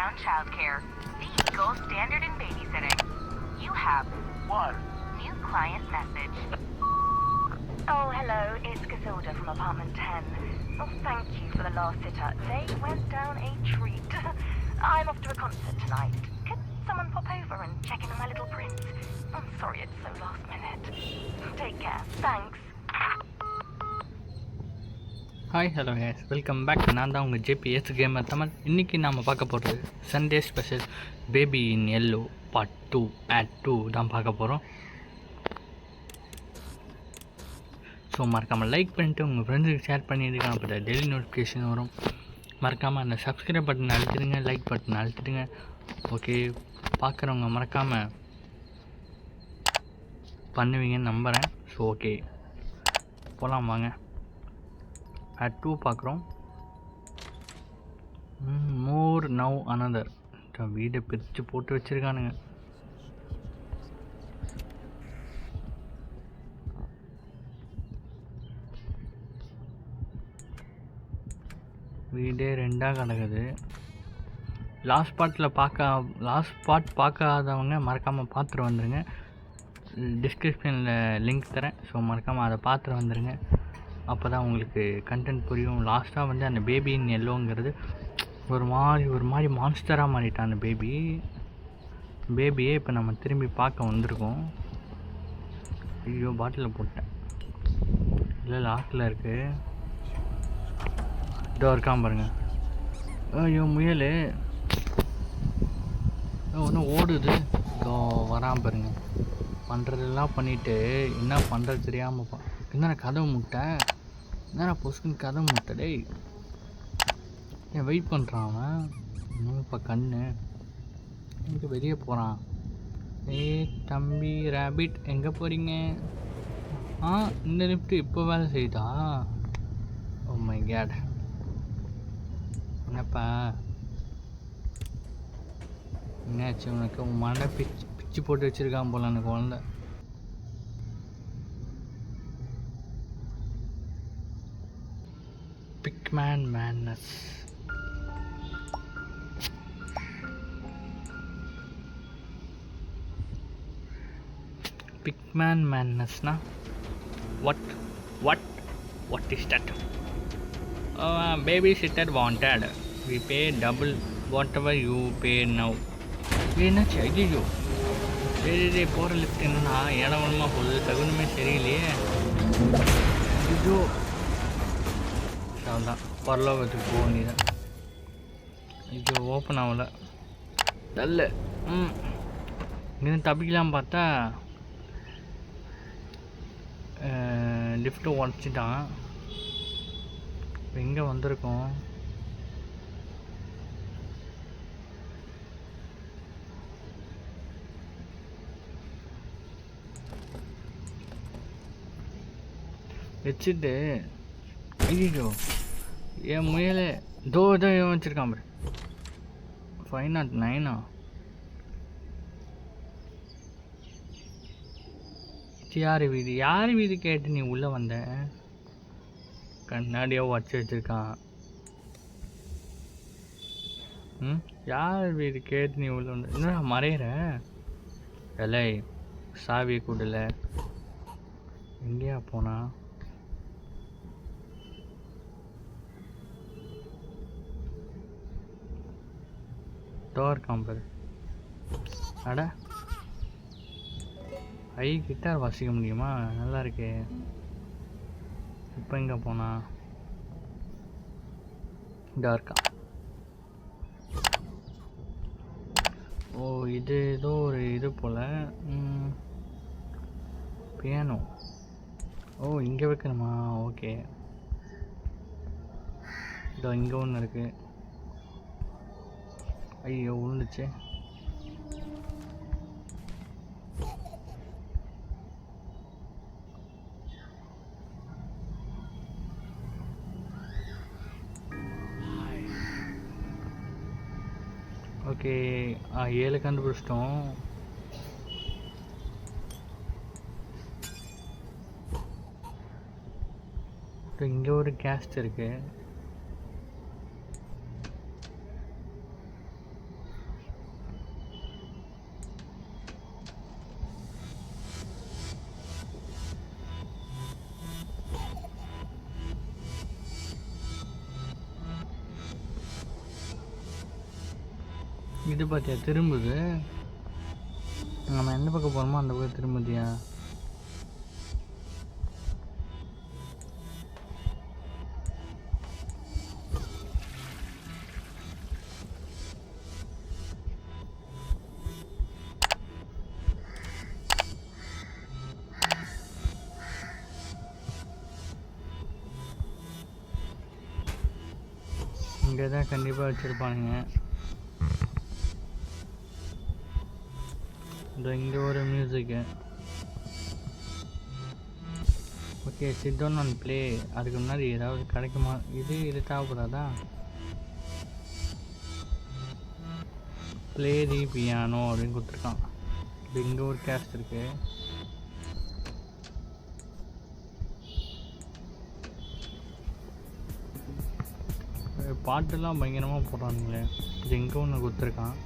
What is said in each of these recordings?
year-round childcare, the gold standard in babysitting. You have one new client message. Oh, hello, it's Casilda from apartment 10. Oh, thank you for the last sitter. They went down a treat. I'm off to a concert tonight. Could someone pop over and check in on my little prince? I'm sorry it's so last minute. Take care. Thanks. Hi hello guys, welcome back. நான் தான் உங்கள் JBS gamer Tamil. இன்றைக்கி நாம் பார்க்க போகிறது Sunday special baby in yellow part 2 ஆட் 2 தான் பார்க்க போகிறோம். ஸோ மறக்காமல் லைக் பண்ணிவிட்டு உங்கள் ஃப்ரெண்ட்ஸுக்கு ஷேர் பண்ணிவிடுங்க. அப்போ டெய்லி நோட்டிஃபிகேஷன் வரும். மறக்காமல் அந்த சப்ஸ்கிரைப் பட்டன் அழுத்திடுங்க, லைக் பட்டன் அழுத்திடுங்க. ஓகே, பார்க்குறவங்க மறக்காமல் பண்ணுவீங்கன்னு நம்புகிறேன். ஸோ ஓகே, போகலாம் வாங்க. ஆட் 2 பார்க்குறோம். மோர் நவ் அனதர். வீடை பிரித்து போட்டு வச்சுருக்கானுங்க. வீடே ரெண்டாக கிடக்குது. லாஸ்ட் பார்ட் பார்க்காதவங்க மறக்காமல் பார்த்துட்டு வந்துடுங்க. டிஸ்கிரிப்ஷனில் லிங்க் தரேன். ஸோ மறக்காமல் அதை பார்த்துட்டு வந்துடுங்க. அப்போ தான் உங்களுக்கு கண்டென்ட் புரியும். லாஸ்ட்டாக வந்து அந்த பேபி இன் எல்லோங்கிறது ஒரு மாதிரி மான்ஸ்டராக மாறிட்டான். அந்த பேபியே இப்போ நம்ம திரும்பி பார்க்க வந்திருக்கோம். ஐயோ, பாட்டிலில் போட்டேன். இல்லை, லாக்கில் இருக்குது. இதோ இருக்கான் பாருங்க. ஐயோ, முயல் ஒன்றும் ஓடுது. இதோ வரான் பாருங்க. பண்ணுறதெல்லாம் பண்ணிவிட்டு என்ன பண்ணுறது தெரியாமல் என்னென்ன கதவு முட்டை, என்னென்ன பொசுக்குன்னு கதவு முட்டை. டேய், ஏன் வெயிட் பண்ணுறான் அவன்? இன்னும் இப்போ கண்ணு எங்கே வெளியே போகிறான்? தம்பி ரேபிட், எங்கே போகிறீங்க? இந்த லிஃப்ட்டு இப்போ வேலை செய்யுதா? ஓ மை காட். என்னப்பா என்னாச்சு உனக்கு? உன் மண்டை பிச்சு போட்டு வச்சுருக்கான் போல அந்த குழந்தை. Pikman Madness. Pikman Madness na? What is that? Babysitter wanted. We pay double whatever you pay now. என்னாச்சு? ஐயோ, சரி போகிற லிஃப்ட் என்னன்னா இடவனமாக போகுது. தகுனுமே சரியில்லையே. ஐயோ, தான் பரலோகத்துக்கு போக வேண்டியதான். ஐயோ, ஓப்பன் ஆகலை. நல்ல இங்கேருந்து தப்பிக்கலாம் பார்த்தா லிஃப்ட்டு உடச்சிட்டான். இப்போ எங்கே வந்திருக்கோம்? வச்சுட்டு ஐயோ, என் முயலே இதோ வச்சுருக்கான் பாரு. 509 யார் வீடு கேட்டு நீ உள்ளே வந்த? கண்ணாடியாக உடச்சி வச்சுருக்கான். யார் வீடு கேட்டு நீ உள்ளே வந்த? இன்னும் மறையிற எலை சாவி கூடல. எங்கேயா போனா? டோர் காம்பர். அட, கிட்டார் வாசிக்க முடியுமா? நல்லா இருக்கே. இப்போ எங்கே போனா? டார்க்கா. ஓ, இது ஏதோ ஒரு இது போல். பியானோ. ஓ, இங்கே வைக்கணுமா? ஓகே, இதோ இங்கே ஒன்று இருக்குது. ஐயோ, விழுந்துச்சு. ஓகே, 7 கண்டுபிடிச்சிட்டோம். இங்கே ஒரு கேஸ்ட் இருக்குது. இது பார்த்தியா திரும்புது. நம்ம எந்த பக்கம் போகிறோமோ அந்த பக்கம் திரும்புதியா? இங்கே தான் கண்டிப்பாக வச்சுருப்பானுங்க. இங்கே ஒரு music. Okay, sit down and play. அதுக்கு முன்னாடி ஏதாவது கிடைக்குமா? இது தேவைப்படாதா? ப்ளே தி பியானோ அப்படின்னு கொடுத்துருக்கான். இது இங்கே ஒரு கேஸ்ட் இருக்குது. பாட்டெல்லாம் பயங்கரமாக போடுறானுங்களே. இது எங்கே ஒன்று கொடுத்துருக்கான்.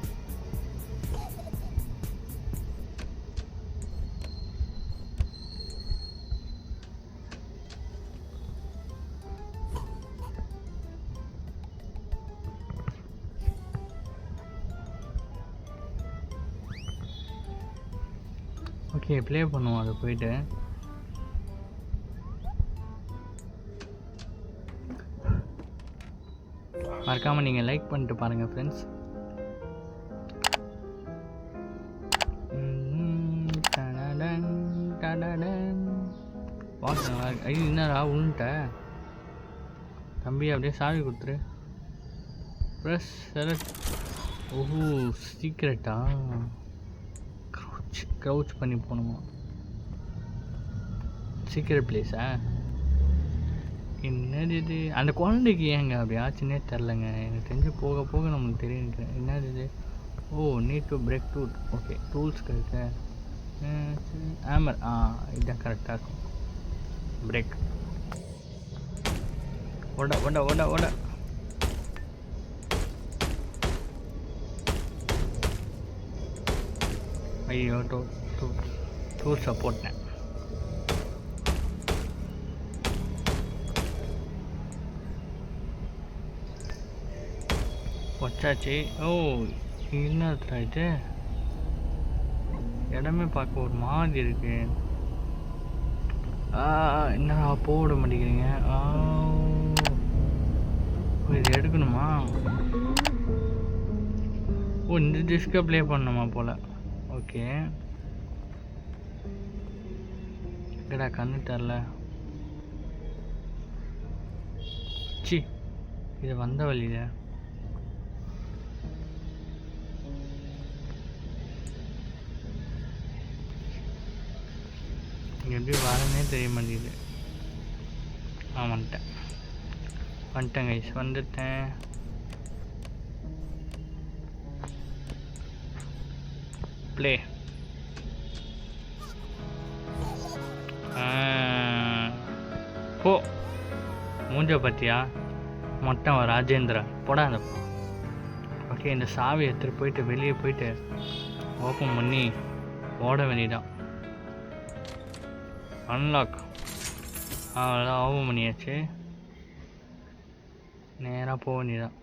ஓகே, ப்ளே பண்ணுவோம் அதை போயிட்டு. மறக்காமல் நீங்கள் லைக் பண்ணிட்டு பாருங்கள் ஃப்ரெண்ட்ஸ். வாட்ஸ் நல்லா இருக்கு. ஐயோ, என்னடா உள்ட்ட தம்பி, அப்படியே சாவி கொடுத்துரு. Press select. ஓஹோ, சீக்ரெட்டா? க்ரௌச் பண்ணி போகணுமா? சீக்ரெட் பிளேஸா? என்னது இது? அந்த குழந்தைக்கு ஏங்க அப்படி ஆச்சுன்னே தெரிலங்க. எனக்கு தெரிஞ்சு போக போக நம்மளுக்கு தெரியும். என்னது இது? Oh, need to break tool. Okay, டூல்ஸ்க்கு இருக்கு. ஹேமர். இதுதான் கரெக்டாக இருக்கும். பிரேக். ஓட ஓட ஓட ஓட. ஐயோ, டூல்ஸை போட்டேன். வச்சாச்சு. ஓ, என்ன இது? இடமே பார்க்க ஒரு மாதிரி இருக்கு. என்னடா போட மாட்டேங்கிறீங்க? இது எடுக்கணுமா? ஓ, இந்த டிஸ்கை ப்ளே பண்ணணுமா போல். ஓகே, எங்கடா கண்ணு தெரில. சி, இது வந்த வழியில. எப்படி வரனே தெரிய மாட்டேங்குது. வந்துட்டேன் கைஸ், வந்துட்டேன். ப்ளே. போ, மூஞ்ச பத்தியா மொட்டை ராஜேந்திரா போடா அந்த. ஓகே, இந்த சாவி எடுத்துகிட்டு போயிட்டு வெளியே போயிட்டு ஓப்பன் பண்ணி ஓட வேண்டியதான். அன்லாக். அவ்வளோதான், ஓப்பன் பண்ணியாச்சு. நேராக போக வேண்டியதான்.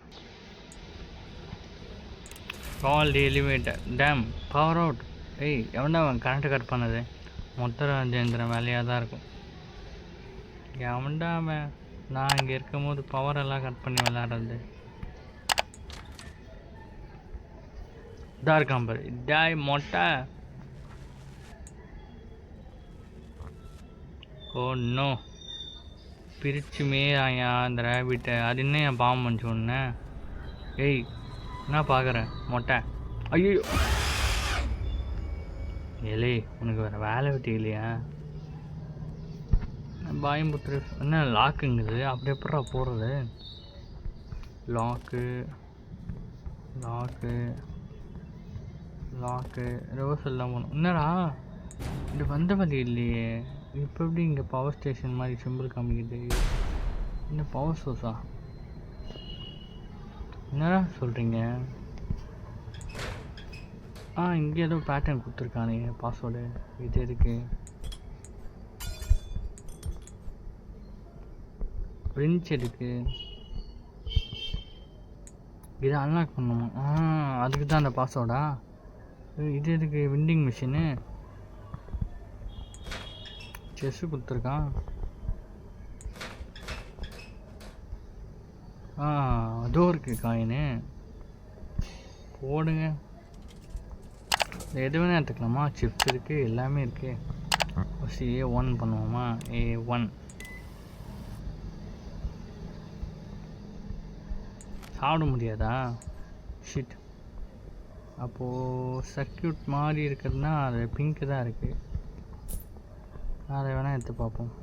Call the elevator. Damn power out. ஏய், எவன்டா அவன் கரண்ட்டு கட் பண்ணது? மொத்த ராஜேந்திரன் வேலையாக தான் இருக்கும். எவன்டா அவன்? நான் இங்கே இருக்கும் போது பவர் எல்லாம் கட் பண்ணி விளையாடுறது. இதாக இருக்கான் பாரு. டாய் மொட்டை. ஓ நோ, பிரிச்சுமே ஆயா அந்த ரேபிட்டை. அது என்ன என் பாம்பு பண்ணிச்சு ஒன்று? ஏய், என்ன பார்க்குறேன் மொட்டை? ஐயோ, ஏலே உனக்கு வேறு வேலை வெட்டி இல்லையா? பயம்புத்துரு. என்ன லாக்குங்குது? அப்படி எப்படா போடுறது? லாக்கு லாக்கு லாக்கு ரிவர்ஸ் எல்லாம் போகணும். என்னடா இது வந்த வழி இல்லையே? இப்போ எப்படி இங்கே பவர் ஸ்டேஷன் மாதிரி சிம்பிள் காமிக்குது? இந்த பவர் சோர்ஸா? என்னடா சொல்கிறீங்க? இங்கே ஏதோ பேட்டர்ன் கொடுத்துருக்கானே பாஸ்வேர்டு. இது எதுக்கு? பிரின்ச் எதுக்கு? இதை அன்லாக் பண்ணுமா? அதுக்கு தான் அந்த பாஸ்வேர்டா? இது எதுக்கு? விண்டிங் மிஷினு செஸ்ஸு கொடுத்துருக்கான். அதோ இருக்குது காயினு. போடுங்க. எது வேணால் எடுத்துக்கலாமா? சிப்ஸ் இருக்குது, எல்லாமே இருக்குது. ஃபஸ்ட்டு A1 பண்ணுவோமா? A1 சாப்பிட முடியாதா? ஷிட். அப்போது சர்க்கியூட் மாதிரி இருக்கிறதுனா அது பிங்க்கு தான் இருக்குது. அதை வேணால் எடுத்து பார்ப்போம்.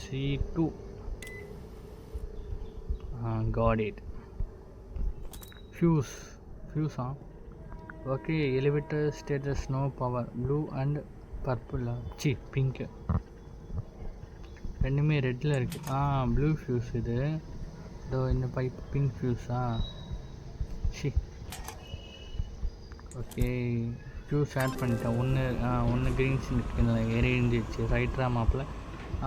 C2 got it. ஃபியூஸா? Okay. Elevator status no power. Blue and purple. Pink. ரெண்டுமே ரெட்டில் இருக்குது. ப்ளூ ஃபியூஸ் இது. இதோ இந்த பைப் பிங்க் ஃபியூஸா? ஓகே. ஃபியூஸ் ஆட் பண்ணிட்டேன். ஒன்று க்ரீன் ஸ்கின்னில் எரிஞ்சிச்சு. ரைட்ரா மாப்பில்.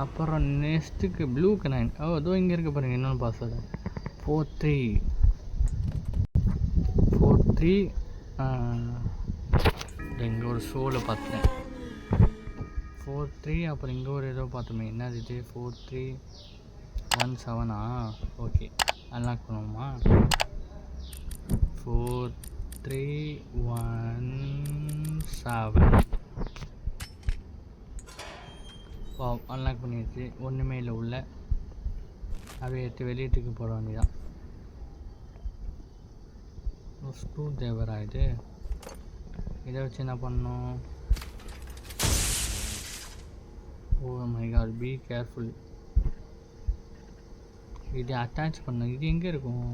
அப்புறம் நெக்ஸ்ட்டுக்கு ப்ளூக்கு 9. அதோ இங்கே இருக்க பாருங்கள் இன்னொன்று பாஸ்வேர்டு. 43 இங்கே ஒரு ஷோவில் பார்த்தேன். 43. அப்புறம் இங்கே ஒரு ஏதோ பார்த்தோமே, என்னது இது? 4317. ஓகே, அன்லாக் பண்ணுவோமா? 4317. அன்லாக் பண்ணிடுச்சு. ஒன்றுமே இல்லை உள்ள. அதை எடுத்து வெளியேற்றுக்கு போட வேண்டியதான். ஸ்க்ரூ டிரைவரா இது? இதை வச்சு என்ன பண்ணணும்? Oh my god, be careful. இது அட்டாச் பண்ண. இது எங்கே இருக்கும்?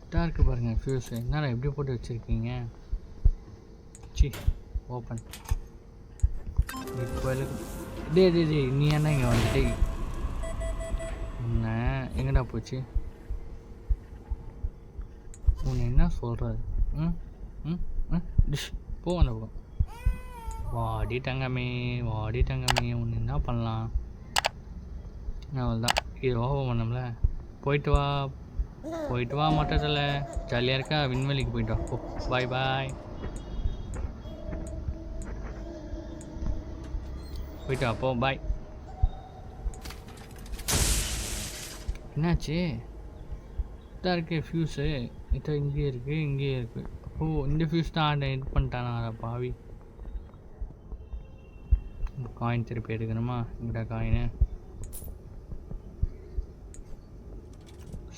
இதாக இருக்குது பாருங்கள் ஃபியூஸு. என்னடா எப்படி போட்டு வச்சுருக்கீங்க? ஓப்பன். இப்போ டே நீ என்ன இங்கே வந்துட்டு என்ன எங்கடா போச்சு? உன்னை என்ன சொல்கிறது? டிஷ் போ அந்த பக்கம். வாடி தங்கமே ஒன்று என்ன பண்ணலாம்? அவ்வளோதான், இது ஓபன் பண்ணோம்ல. போயிட்டு வா மொட்டத்தில். ஜாலியாக இருக்கா? விண்வெளிக்கு போயிட்டு வா. ஓ பாய் போயிட்டு வா. போ பாய். என்னாச்சு? இதாக இருக்குது ஃபியூஸு. இதை இங்கேயே இருக்குது. ஓ இந்த ஃபியூஸ் தான் இது பண்ணிட்டானா பாவி. காயின் திருப்பி எடுக்கணுமா? இங்கடா காயினு.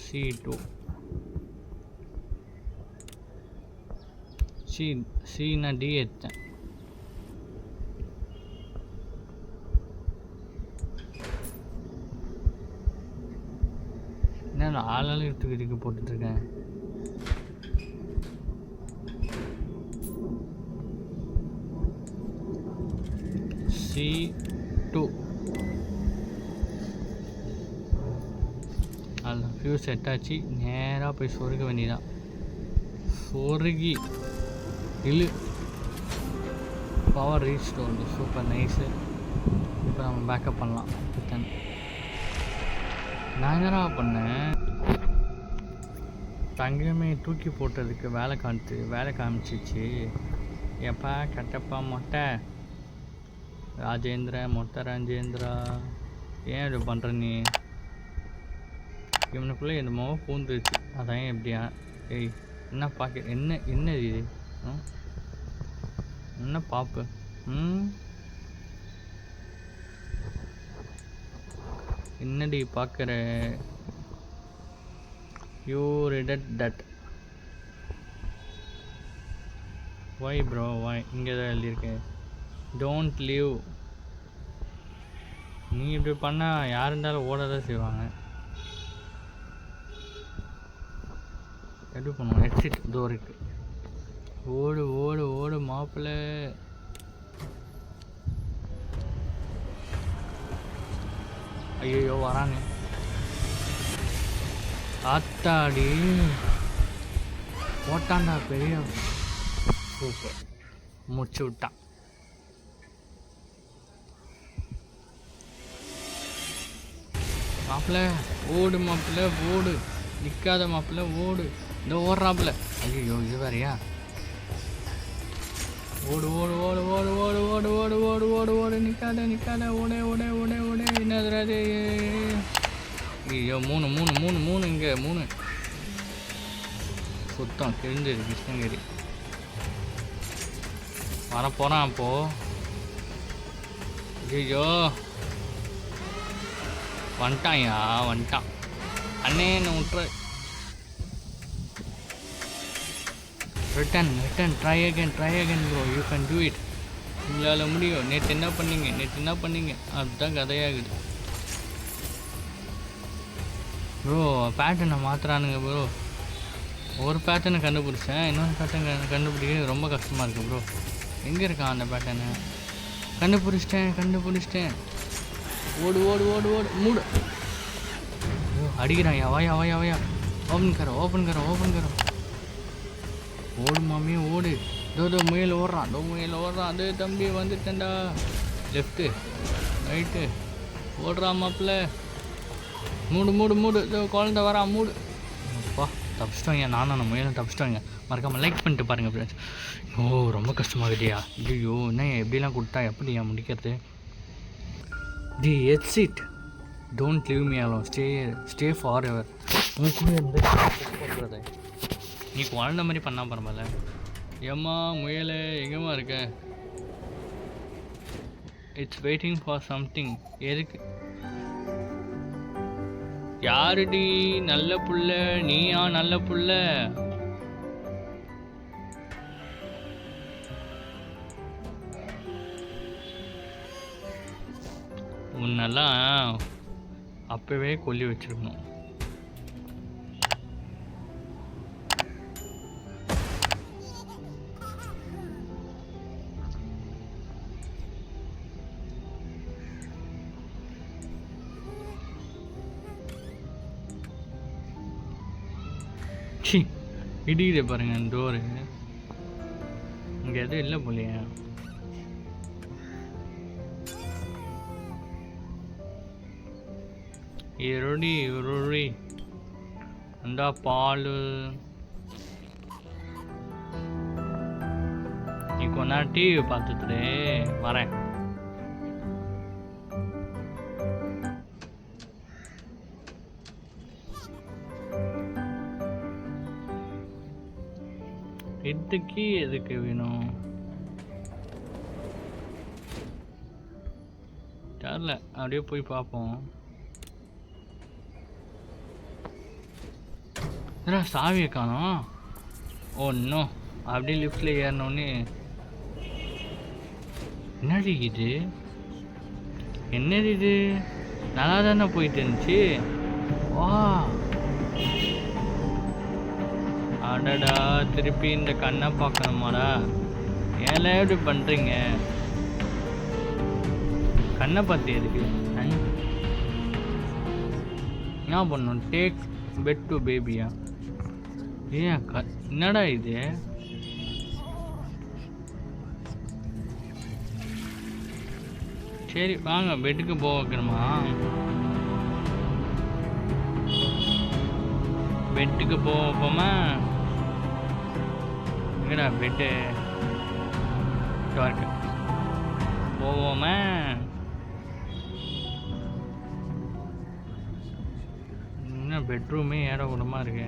C2 C நான் D எடுத்தேன். என்ன ஆளாலும் இதுக்கு போட்டுட்ருக்கேன். C2 அதில் ஃபியூஸ் செட் ஆச்சு. நேராக போய் சொருக வேண்டியதான். சொருகி இழு. Power restore. Super nice. இப்போ நம்ம பேக்கப் பண்ணலாம். நான் என்னடா பண்ணேன்? தங்கமே தூக்கி போட்டதுக்கு வேலை காமிச்சிச்சு. எப்பா கட்டப்பா மொட்டை ராஜேந்திரா ஏன் இது பண்ணுற நீ? இவனுக்குள்ளே என்னமோ பூந்துருச்சு. அதான் எப்படியா? ஏய் என்ன பார்க்க? என்ன இது? என்ன பாப்பு? என்னடி பார்க்குற? You read that. why bro why? இங்கே தான் எழுதியிருக்கேன். Don't leave. நீ இப்படி பண்ணால் யார் இருந்தாலும் ஓட தான் செய்வாங்க. எப்படி பண்ணுவோம்? எக்ஸிட் இதோ இருக்கு. ஓடு மாப்பிள்ளை. ஐயோ வரானே. ஆத்தாடி போட்டான்டா பெரிய. சூப்பர், முடிச்சு விட்டான். மாப்பிள்ள ஓடு, மாப்பிள்ள ஓடு, நிற்காத மாப்பிள்ள ஓடு. இந்த ஓடுறாப்புல. ஐயோ இது வேறையா? ஓடு ஓடு ஓடு ஓடு ஓடு ஓடு ஓடு ஓடு ஓடு ஓடு, நிற்காத நிற்காத, ஓடே ஓடே ஓடே ஓடே. என்னது? ஐயோ 3 3 3 3 இங்கே 3 சுத்தம் கிழிஞ்சிரு. கிருஷ்ணகிரி வரப்போகிறான் அப்போது. ஐயோ வந்துட்டான் அண்ணே என்ன விட்ற. Return try again bro, you can do it. உங்களால் முடியும். நேற்று என்ன பண்ணீங்க அதுதான் கதையாகுது ப்ரோ. பேட்டர்னை மாற்றுறானுங்க ப்ரோ. ஒரு பேட்டர்னை கண்டுபிடிச்சேன், இன்னொரு பேட்டர்ன் கண்டுபிடிக்க ரொம்ப கஷ்டமாக இருக்குது ப்ரோ. எங்கே இருக்கான் அந்த பேட்டர்னு? கண்டுபிடிச்சிட்டேன். ஓடு ஓடு ஓடு ஓடு, மூடு. அடிக்கிறான். வாயா ஓப்பன் கரோ. ஓடு மாமி ஓடு. தோ முயல் ஓடுறான். அது தம்பி வந்துட்டேன்டா. லெஃப்ட்டு ரைட்டு ஓடுறான் மாப்பிள்ள. மூடு. குழந்தை வரான், மூடு. அப்பா தப்பிச்சிட்டோங்க. நானும் முயலும் தப்பிச்சிட்டோங்க. மறக்காமல் லைக் பண்ணிட்டு பாருங்கள் ஃப்ரெண்ட்ஸ். ரொம்ப கஷ்டமாகுதியா? ஐயோ என்ன எப்படிலாம் கொடுத்தா எப்படியா முடிக்கிறது? The exit don't leave me alone, stay forever. உன் கூட இருந்து பண்ணுறது நீ குழந்த மாதிரி பண்ணால் பரவாயில்ல. ஏம்மா முயலை எங்கேம்மா இருக்க? It's waiting for something. எதுக்கு? யாருடி நல்ல புள்ள? நீயா நல்ல புள்ள? உன்னெல்லாம் அப்பவே கொல்லி வச்சிருக்கணும். இடிக்கிற பாருங்க டோரு. இங்கே எதுவும் இல்லை போலையா? இருடி அந்த பால் நீ கொஞ்ச நேரம் டிவி பார்த்துட்டு வரேன். இதுக்கு எதுக்கு வேணும் தெரியல. அப்படியே போய் பார்ப்போம். சாவியை காணோம். ஒன்றும் அப்படியே லிஃப்டில் ஏறினோடனே என்னது இது நல்லா தானே போயிட்டு இருந்துச்சு. வா அடடா, திருப்பி இந்த கண்ணை பார்க்கணுமாடா? ஏன்ல எப்படி பண்ணுறீங்க? கண்ணை பார்த்து எதுக்கு? என்ன பண்ணணும்? டேக் பெட் டு பேபியா? ஏன் என்னடா இது? சரி வாங்க பெட்டுக்கு போக வைக்கணுமா? பெட்டுக்கு போவோமா? எங்கடா பெட்டு? இருக்கு போவோமா? என்ன பெட்ரூமே ஏட கூடமா இருக்கு.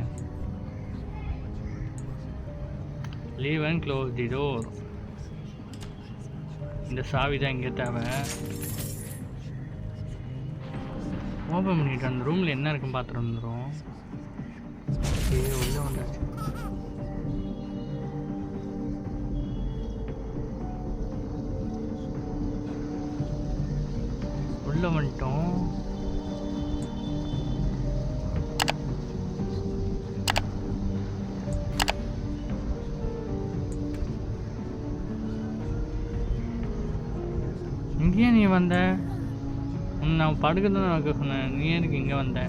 Leave and close the door. இந்த சாவி தான் இங்கே தேவை. ஓப்பன் பண்ணிட்டு அந்த ரூமில் என்ன இருக்குன்னு பார்த்துட்டு வந்துடும். உள்ளே வந்தாச்சு. உள்ளே வந்துட்டோம். இங்கேயே நீ வந்த? நான் படுக்கதான் வைக்க சொன்னேன். நீ எதுக்கு இங்கே வந்த?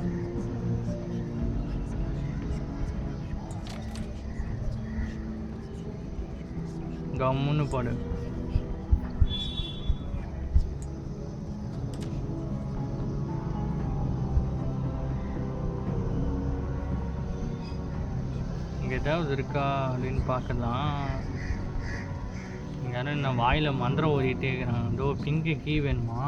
கம்முன்னு படு. இங்கே ஏதாவது இருக்கா அப்படின்னு பார்க்கலாம். யாரும் நான் வாயில் மந்திரம் ஓடிட்டே இருக்கிறான். ஏதோ பிங்க்கு கீ வேணுமா?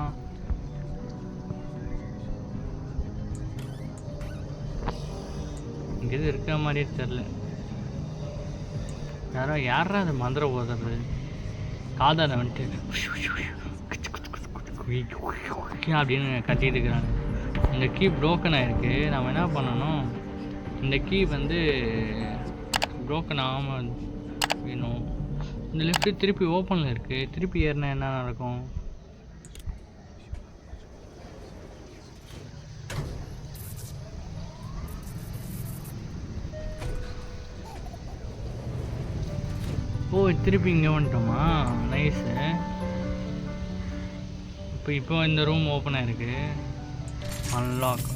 இங்கே எது இருக்கிற மாதிரியே தெரில. யாரா அது மந்திரம் ஓதுறது? காதாட வந்துட்டு அப்படின்னு கத்திட்டு இருக்கிறாங்க. இந்த கீ ப்ரோக்கன் ஆகிருக்கு. நம்ம என்ன பண்ணணும், இந்த கீ வந்து ப்ரோக்கன் ஆகாமல் வேணும். இந்த லெஃப்ட்டு திருப்பி ஓப்பனில் இருக்குது. திருப்பி ஏறினா என்ன நடக்கும்? ஓ திருப்பி இங்கே வந்துட்டோமா? நைஸு. இப்போ இந்த ரூம் ஓப்பன் ஆயிருக்கு. அன்லாக்.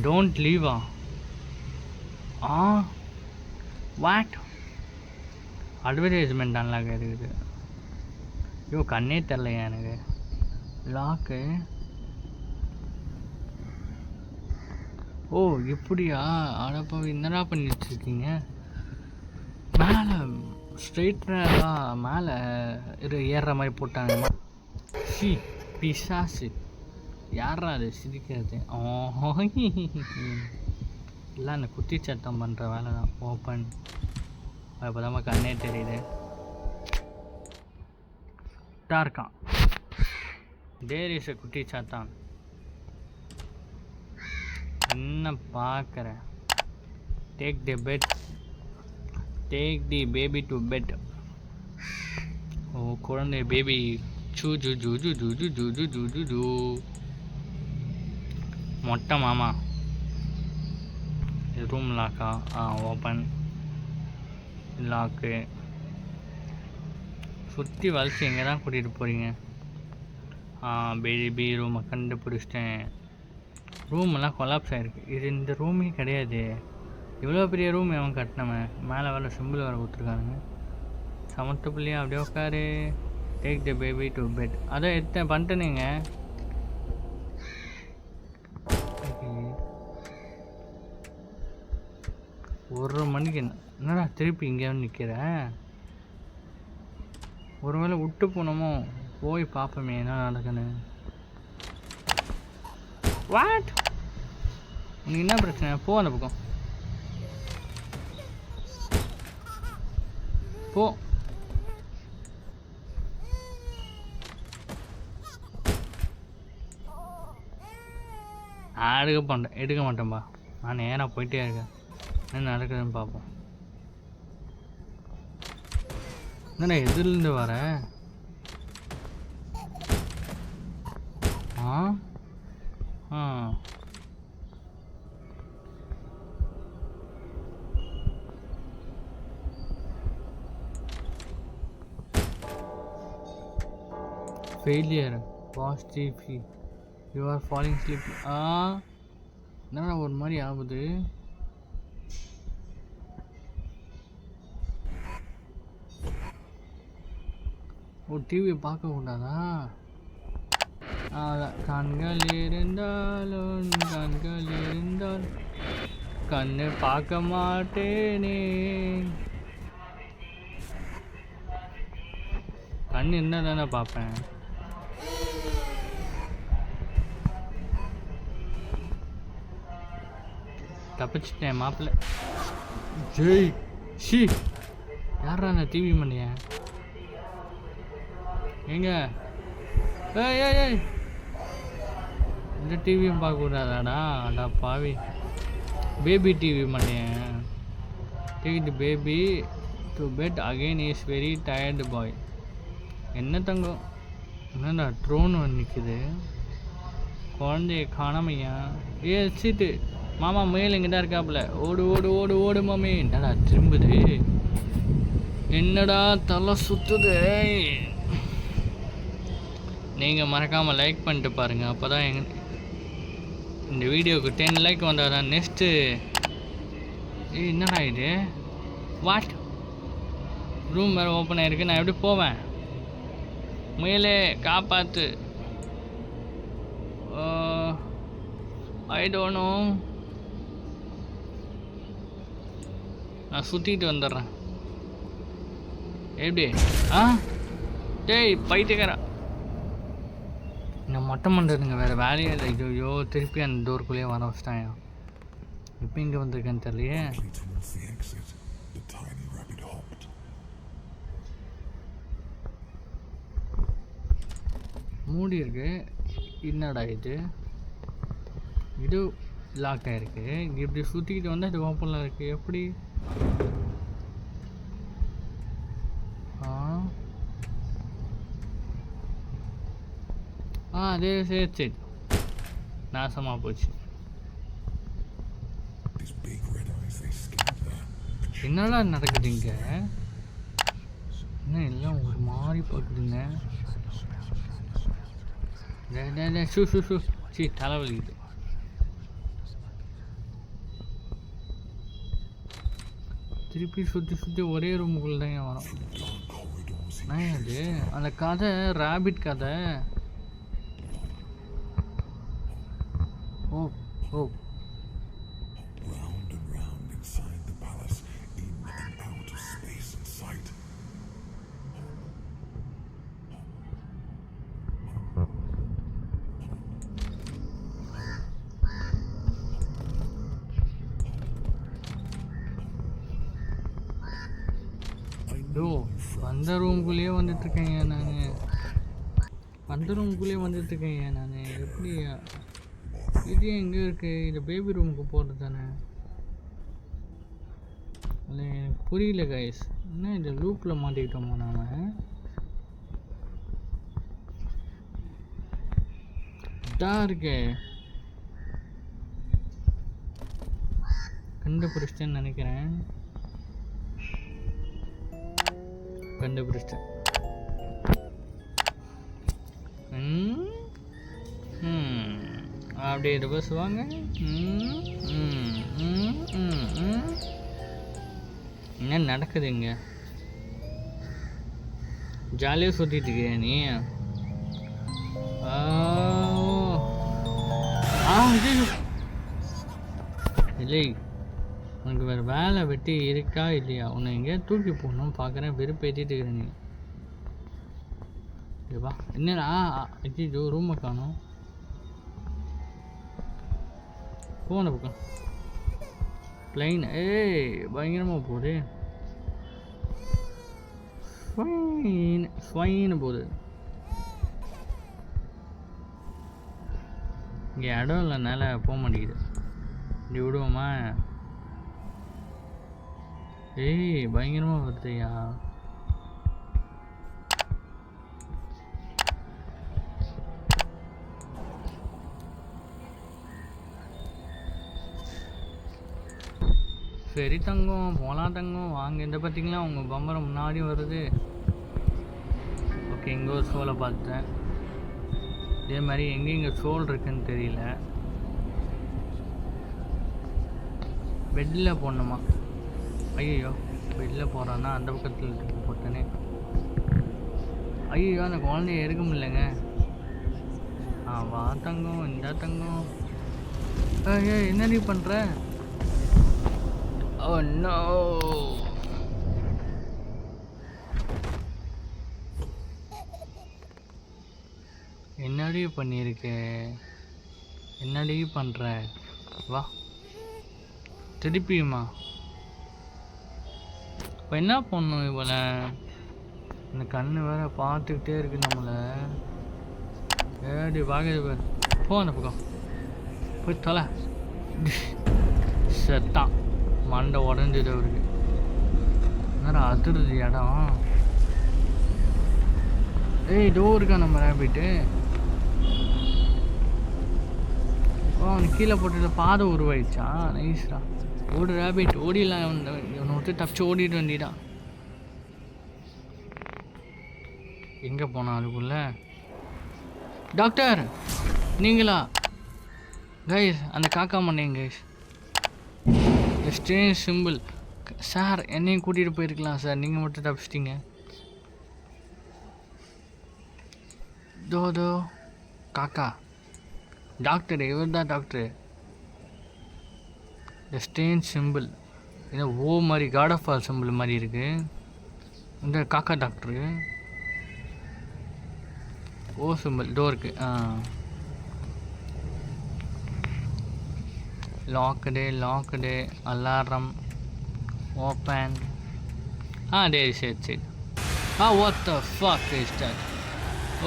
டோன்ட் லீவா? வாட்? அட்வர்டைஸ்மெண்ட் அன்லாக் இருக்குது. ஐயோ கண்ணே தெரிலையா எனக்கு. லாக்கு. ஓ இப்படியா? அடப்பா என்னடா பண்ணி வச்சுருக்கீங்க? மேலே ஸ்ட்ரெயிட்டாக மேலே ஏறுற மாதிரி போட்டாங்க. சி பிசாசு. யாரா அது சிரிக்கிறது? இல்லை அந்த குத்தி சத்தம் பண்ணுற வேலை தான். ஓப்பன். அப்போ தான் கண்ணே தெரியுது. இருக்கான். தேர் இஸ் a குட்டி சாத்தான். என்ன பார்க்குற? Take the bed. Take the baby to bed. Oh குழந்தை பேபி. சூ ஜூ ஜூ ஜூ ஜூ ஜூ ஜூ ஜூ ஜூ ஜூ ஜூ. மொட்டை மாமா. ரூம் லாக்கா? ஓப்பன். லாக்கு. சுற்றி வளைச்சி எங்கே தான் கூட்டிகிட்டு போகிறீங்க? பேபி ரூமை கண்டுபிடிச்சிட்டேன். ரூமெல்லாம் கொலாப்ஸ் ஆகிருக்கு. இது இந்த ரூமே கிடையாது. இவ்வளோ பெரிய ரூம் அவன் கட்டினவன். மேலே வர சிம்பிள் வர கொடுத்துருக்கானுங்க. சமத்து பிள்ளையா அப்படியே உட்காரு. Take the baby to bed. அதான் எடுத்தேன் பண்ணிட்டேனுங்க. ஒரு மணிக்கு என்னடா திருப்பி இங்கே வந்து நிற்கிறேன்? ஒருவேளை விட்டு போனோமோ? போய் பார்ப்போமே என்ன நடக்குன்னு. வாட்? உனக்கு என்ன பிரச்சனை? போ அந்த பக்கம் போ. எடுக்க மாட்டேன்பா. நான் நேராக போயிட்டே இருக்கேன். என்ன நடக்குதுன்னு பார்ப்போம். என்னடா எதிரிலேருந்து வர? Failure. Positive. You are falling sleep. என்னடா ஒரு மாதிரி ஆகுது. ஓ டிவியை பார்க்கக்கூடாதா? கண்கள் இருந்தால் கண்ணு பார்க்க மாட்டேனே. கண் இருந்தால் தானே பார்ப்பேன். தப்பிச்சிட்டேன் மாப்பிள்ள. ஜெய் ஷி. யாரா அந்த டிவி மணிய? எங்க? ஏய் இந்த டிவியும் பார்க்கக்கூடாதாடா? அடா பாவி. பேபி டிவி மணியன். Take the baby to bed again is very tired boy. என்ன தங்கம்? என்னடா ட்ரோன் வந்து நிற்குது. குழந்தைய காணாமையா? சீட்டு மாமா முயல் இங்கே தான் இருக்காப்புல. ஓடு ஓடு ஓடு ஓடு மாமி. என்னடா திரும்புது? என்னடா தலை சுற்றுது? நீங்கள் மறக்காமல் லைக் பண்ணிட்டு பாருங்கள். அப்போ தான் இந்த வீடியோவுக்கு 10 லைக் வந்தால் தான் நெக்ஸ்ட்டு. என்னடா இது? வாட்? ரூம் வேறு ஓப்பன் ஆகிருக்கு. நான் எப்படி போவேன்? முயலே காப்பாற்று. I don't know. நான் சுற்றிட்டு வந்துடுறேன். எப்படி ஆ டேய் பைத்தியக்காரா, நான் மொட்டை பண்ணுறதுங்க வேறு வேலையே இல்லை. ஐயோ திருப்பி அந்த டோருக்குள்ளேயே வர வச்சிட்டாயா. இப்போ இங்கே வந்திருக்கேன்னு தெரியலையே. மூடி இருக்கு. என்னடா இது, இது லாக் ஆகிருக்கு. இப்படி சுற்றிக்கிட்டு வந்தால் இது ஓப்பனில் இருக்குது. எப்படி அதே சரி நாசமாக போச்சு. என்னடா நடக்குது இங்கே? என்ன எல்லாம் ஒரு மாதிரி பார்க்குதுங்க. ஷூ ஷூ ஷூ சி தலைவலிக்குது. திருப்பி சுற்றி சுற்றி ஒரே ரூமுக்குள்ள தான் வரும். நான் அது அந்த கதை ராபிட் கதை. ஓ ஓ round and round inside the palace, in and out of space and sight. ஐயோ அந்த ரூம்குள்ளேயே வந்துட்டுருக்கேன் நான். அந்த ரூம்குள்ளேயே வந்துட்டுருக்கேன் நான். எப்படி இது எங்கே இருக்குது? இது பேபி ரூமுக்கு போகிறது தானே? இல்லை எனக்கு புரியல கைஸ். என்ன இந்த லூப்பில் மாட்டிக்கிட்டோமா நாம்? இதாக இருக்கே, கண்டுபிடிச்சிட்டேன்னு நினைக்கிறேன். கண்டுபிடிச்சிட்டேன். அப்படியே ரிவர்ஸ் வாங்க. என்ன நடக்குது இங்கே? ஜாலியாக சுற்றிட்டு இருக்கியா நீ? இல்லை உனக்கு வேறு வேலை வெட்டி இருக்கா இல்லையா? உன்னை எங்கேயா தூக்கி போடணும் பார்க்குறேன். வெறுப்பேற்றிட்டு இருக்கிற நீ. வா என்னடா ஐயோ ரூமை காணும். போன பக்கம் பிளைன். ஏய் பயங்கரமாக போகுது. ஸ்வைன்னு போகுது. இங்கே இடம் இல்லைனால போக மாட்டேங்குது. இப்படி விடுவோமா? ஏய் பயங்கரமாக வருதுயா. சரி தங்கம் போகலாம் தங்கம் வாங்க. இந்த பார்த்தீங்களா உங்கள் பம்பரம் முன்னாடி வருது. ஓகே இங்கே ஒரு சோலை பார்த்தேன். இதே மாதிரி எங்கே இங்கே சோல் இருக்குன்னு தெரியல. பெட்டில் போடணுமா? ஐயோ பெட்டில் போகிறான்னா அந்த பக்கத்தில் இருக்கு போட்டேனே. ஐயோ அந்த குழந்தைய எடுக்க முடியலங்க. வா தங்கம் இந்த தங்கம். ஐயோ என்னடி பண்ணுற? Oh no! என்னடி பண்ணியிருக்க? என்னடி பண்ணுற? வா திருப்பியுமா? இப்போ என்ன பண்ணும் இவளை? இந்த கண்ணு வேற பார்த்துக்கிட்டே இருக்கு நம்மளை. ஏடி வாங்குது பேர். போ அந்த பக்கம் போய் தொலை. செத்தான். மண்டை உடஞ்சது அவருக்கு. நேரம் அதிருது இடம். ஏய் டோர் இருக்கா நம்ம ரேபிட்டு? அவனுக்கு கீழே போட்டு பாதை உருவாயிடுச்சா? நைஸ்டா. ஓடு ரேபிட் ஓடிடலாம். இவனை விட்டு தப்பிச்சு ஓடிட்டு வண்டிடான். எங்கே போனான் அதுக்குள்ள? டாக்டர் நீங்களா கைஸ்? அந்த காக்கா மண்டைங்க கைஸ். Strange simple. சார் என்னையும் கூட்டிகிட்டு போயிருக்கலாம் சார், நீங்கள் மட்டும் தப்பிச்சிட்டிங்க. தோ காக்கா டாக்டர், இவர் தான் டாக்டரு. த ஸ்ட்ரேஞ்ச் சிம்பிள். ஏதோ ஓ மாதிரி காட் ஆஃப் வார் சிம்பிள் மாதிரி இருக்குது. இந்த காக்கா டாக்டரு ஓ சிம்பிள் டோருக்கு. Locked alarm open. சரி. What the fuck is that?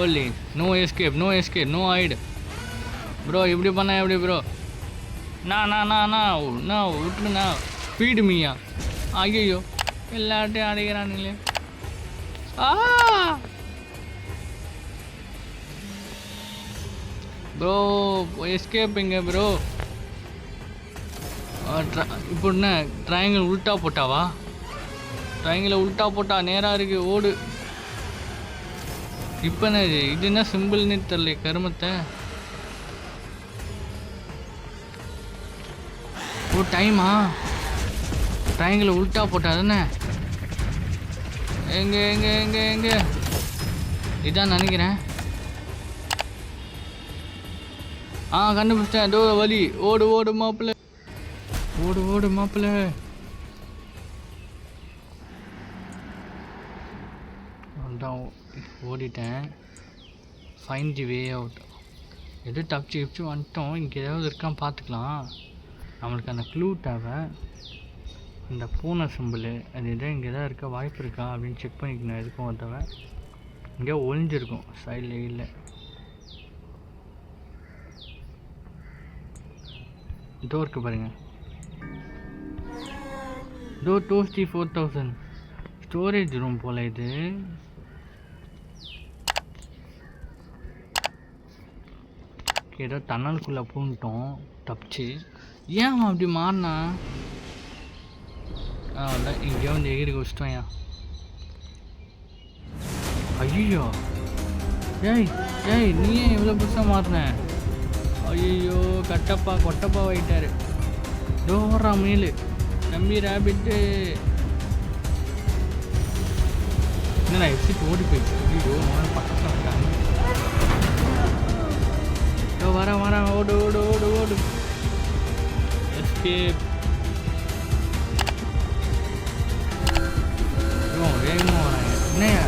Only no escape, no hide. Bro இப்படி பண்ண எப்படி ப்ரோ? நான் விட்டுருண்ணா. ஃபீடு மீயா? ஐயோ எல்லாட்டையும் அடைக்கிறானுங்களே. Bro எஸ்கேப்புங்க bro. இப்போ என்ன ட்ரையாங்கிள் உல்ட்டா போட்டாவா? ட்ரையாங்கிளை உல்ட்டா போட்டா நேராக இருக்கு, ஓடு. இப்போ என்ன இது என்ன சிம்பிள்னு தெரியல கருமத்தை. ஓ டைமா? ட்ரையாங்கிளை உல்ட்டா போட்டா தானே? எங்க இதான் நினைக்கிறேன். கண்டுபிடிச்சேன். டோ வலி. ஓடு மாப்பிள்ள, ஓடு மாப்பிள்ள. ஓடிட்டேன். Find the way out. எது தப்பிச்சு வந்துட்டோம். இங்கே ஏதாவது இருக்கான்னு பார்த்துக்கலாம். நம்மளுக்கு அந்த க்ளூ தேவை. அந்த பூனை சிம்பிள் அது எதாவது இங்கே எதாவது இருக்க வாய்ப்பு இருக்கா அப்படின்னு செக் பண்ணிக்கணும். எதுக்கும் தேவை. இங்கே ஒளிஞ்சிருக்கும் சைடில் இல்லை. இதோ இருக்குது பாருங்கள். இதோ 24,000 ஸ்டோரேஜ் ரூம் போல் இது. ஏதோ டன்னலுக்குள்ளே பூந்துட்டோம் தப்பிச்சு. ஏன் அவன் அப்படி மாறினா? அதான் இங்கேயோ வந்து எகிரி வச்சிட்டோம். ஐயோ நீ ஏன் இவ்வளோ புதுசாக மாறின? ஐயோ கொட்டப்பா ஆகிட்டாரு. டோரா மீல் தம்பி ரேபிட்டு. என்னடா எக்ஸிட் ஓடி போயிடுச்சு. ஐயோ பக்கத்தில் வந்துட்டாங்க. வரேன் ஓடு. எஸ்கேப். வேகமாக வராங்க. என்னையா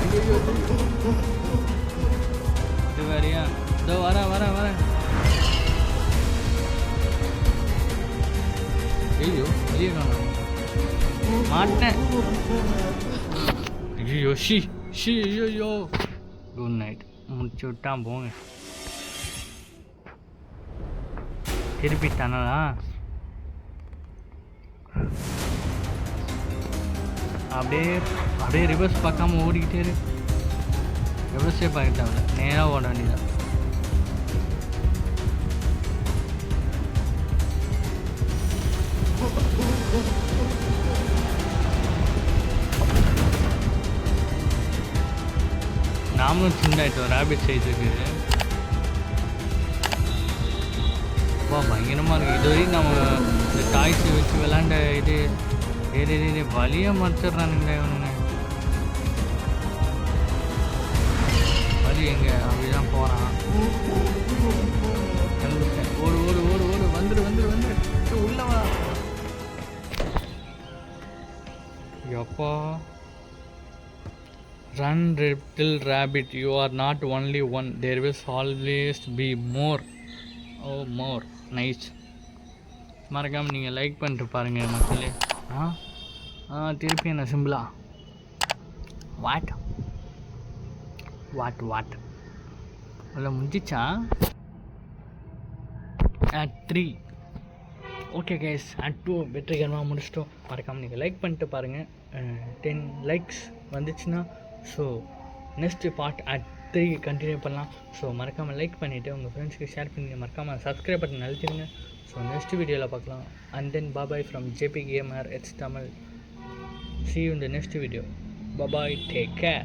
இது வேறையா? இதோ வரேன். ஐயோ வெளியே காணும் மாட்டேன். ஐயோ ஐயோ. Good night. முடிச்சு விட்டான் போங்க. திருப்பிட்டானா? அப்படியே ரிவர்ஸ் பார்க்காம ஓடிக்கிட்டே இரு. ரிவர்ஸே பார்க்கிட்டாங்க. நேராக ஓட வேண்டியதான். நாமளும் சின்னதாயிட்டோம். ரேபிட் சைஸுக்கு பயங்கரமாக இருக்குது. இது வரைக்கும் நம்ம இந்த டாய்ஸ் வச்சு விளாண்ட இது வலியாக மறைச்சிட்றானுங்க இவனுங்க. வலி எங்க அப்படிதான் போகிறான். ஓடு வந்துடு உள்ளவா. எப்பா run little rabbit, you are not only one, there will always be more. more nice. மறக்காமல் நீங்கள் லைக் பண்ணிட்டு பாருங்கள் மக்களே. திருப்பி என்ன சிம்பிளா? வாட் உள்ள முடிச்சா? at 3. ஓகே கேஸ், at 2 வெற்றிகரமாக முடிச்சிட்டோம். மறக்காமல் நீங்கள் லைக் பண்ணிட்டு பாருங்கள். 10 likes வந்துச்சுன்னா so next part at 3 continue பண்ணலாம். ஸோ மறக்காமல் லைக் பண்ணிவிட்டு உங்கள் ஃப்ரெண்ட்ஸ்க்கு ஷேர் பண்ணி மறக்காமல் சப்ஸ்கிரைப் பட்டன் அழுத்திடுங்க. ஸோ நெக்ஸ்ட் வீடியோவில் பார்க்கலாம். And then bye bye from JP Gamer. It's Tamil. See you in the next video. Bye bye. Take care.